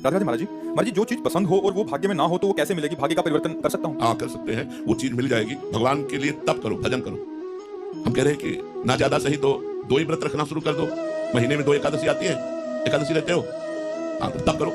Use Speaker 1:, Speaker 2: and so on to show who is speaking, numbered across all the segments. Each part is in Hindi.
Speaker 1: राधे राधे महाराज जी जो चीज पसंद हो और वो भाग्य में ना हो तो वो कैसे मिलेगी? भाग्य का परिवर्तन कर सकता हूँ?
Speaker 2: हाँ, कर सकते हैं। वो चीज मिल जाएगी। भगवान के लिए तप करो, भजन करो। हम कह रहे हैं कि ना ज्यादा सही तो 2 ही व्रत रखना शुरू कर दो। महीने में 2 एकादशी आती है, एकादशी रहते हो। हाँ, तो तप करो,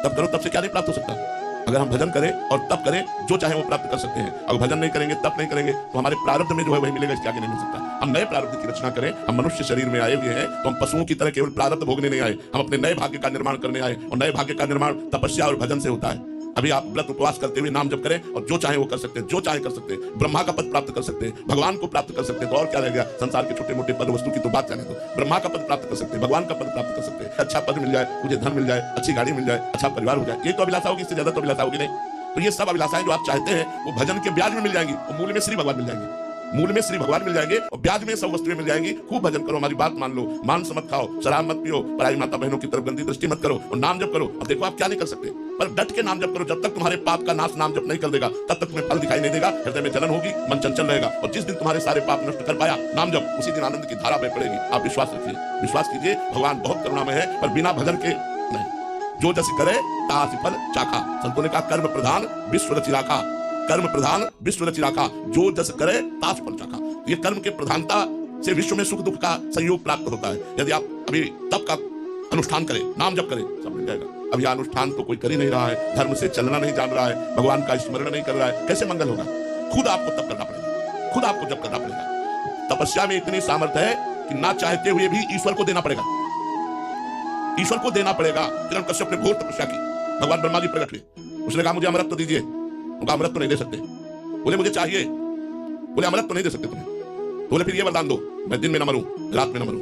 Speaker 2: तप करो। तप से क्या नहीं प्राप्त हो सकता? अगर हम भजन करें और तप करें, जो चाहे वो प्राप्त कर सकते हैं। अगर भजन नहीं करेंगे, तप नहीं करेंगे, तो हमारे प्रारब्ध में जो है वही मिलेगा, इसके आगे नहीं मिल सकता। हम नए प्रारब्ध की रचना करें। हम मनुष्य शरीर में आए हुए हैं तो हम पशुओं की तरह केवल प्रारब्ध भोगने नहीं आए, हम अपने नए भाग्य का निर्माण करने आए। और नए भाग्य का निर्माण तपस्या और भजन से होता है। अभी आप व्रत उपवास करते हुए नाम जप करें और जो चाहे वो कर सकते हैं, जो चाहे कर सकते हैं। ब्रह्मा का पद प्राप्त कर सकते हैं, भगवान को प्राप्त कर सकते हैं। तो और क्या रह गया? संसार के छोटे मोटे पद वस्तु की तो बात जाने दो। ब्रह्मा का पद प्राप्त कर सकते हैं, भगवान का पद प्राप्त कर सकते हैं। अच्छा पद मिल जाए, मुझे धन मिल जाए, अच्छी गाड़ी मिल जाए, अच्छा परिवार हो जाए, ये तो अभिलाषा होगी। इससे ज्यादा तो अभिलाषा होगी नहीं। तो ये सब अभिलाषाएं जो आप चाहते हैं वो भजन के ब्याज में मिल जाएंगी और मूल में श्री भगवान मिल जाएंगे। मूल में श्री भगवान मिल जाएंगे और ब्याज में सब वस्तुएं मिल जाएंगी। खूब भजन करो, हमारी बात मान लो, मांस मत खाओ, शराब मत पियो, पराई माता बहनों की तरफ गंदी दृष्टि मत करो और नाम जप करो। अब देखो आप क्या नहीं कर सकते, पर डट के नाम जप करो। जब तक तुम्हारे पाप का नाश नाम जप नहीं कर देगा, तब तक तुम्हें फल दिखाई नहीं देगा। हृदय में जलन होगी, मन चंचल रहेगा और जिस दिन तुम्हारे सारे पाप नष्ट कर पाया नाम जप, उसी दिन आनंद की धारा बह पड़ेगी। आप विश्वास रखिए, विश्वास कीजिए। भगवान बहुत करुणामय है, पर बिना भजन के नहीं। जो जस करे तासि फल चाखा। संतों ने कहा कर्म प्रधान विश्व रचि राखा, कर्म प्रधान विश्व रचि राखा। जो जस करे तासि फल चाखा। ये कर्म के प्रधानता से विश्व में सुख दुख का संयोग प्राप्त होता है। यदि आप अभी तप का अनुष्ठान करें, नाम जप करें, सब मिल जाएगा। अब यह अनुष्ठान तो कोई कर ही नहीं रहा है, धर्म से चलना नहीं जान रहा है, भगवान का स्मरण नहीं कर रहा है, कैसे मंगल होगा? खुद आपको तप करना पड़ेगा, खुद आपको जप करना पड़ेगा। तपस्या में इतनी सामर्थ्य है कि ना चाहते हुए भी ईश्वर को देना पड़ेगा, ईश्वर को देना पड़ेगा। हिरण्यकश्यप ने घोर तपस्या की, भगवान ब्रह्मा जी प्रकट हुए। उसने कहा मुझे अमृत तो दीजिए। उनका अमृत तो नहीं दे सकते। बोले मुझे चाहिए। बोले अमृत तो नहीं दे सकते तुम्हें। बोले फिर ये वरदान दो, मैं दिन में न मरूं, रात में न मरूं,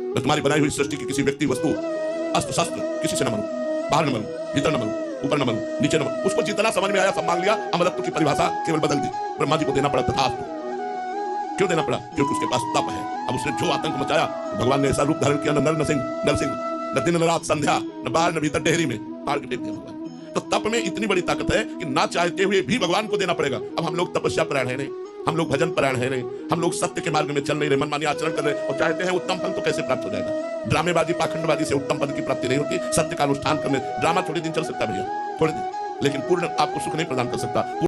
Speaker 2: मैं तुम्हारी बनाई हुई सृष्टि की किसी व्यक्ति वस्तु अस्त्र शस्त्र किसी से न मरूं, बाहर न मरूं, भीतर न मरूं, ऊपर न मरूं, नीचे न मरूं। उसको जितना समझ में आया सब मांग लिया। अमृत की परिभाषा केवल बदल दी। ब्रह्मा जी को देना पड़ा तथास्तु। क्यों देना पड़ा? क्योंकि उसके पास तप है। अब उसने जो आतंक मचाया, भगवान ने ऐसा रूप धारण किया, न नरसिंह, न दिन न रात संध्या, न बाहर न भीतर डेहरी में मार के टेक दिया भगवान। तो तप में इतनी बड़ी ताकत है कि ना चाहते हुए भी भगवान को देना पड़ेगा। अब हम लोग तपस्या परायण है नहीं, हम लोग भजन परायण है नहीं, हम लोग सत्य के मार्ग में चल नहीं रहे, मनमानी आचरण कर रहे और चाहते हैं उत्तम फल तो कैसे प्राप्त हो जाएगा? ड्रामेबाजी पाखंडबाजी से उत्तम पद की प्राप्ति नहीं होती। सत्य का अनुष्ठान करने ड्रामा थोड़े दिन चल सकता है भैया, थोड़े दिन, लेकिन पूर्ण आपको सुख नहीं प्रदान कर सकता।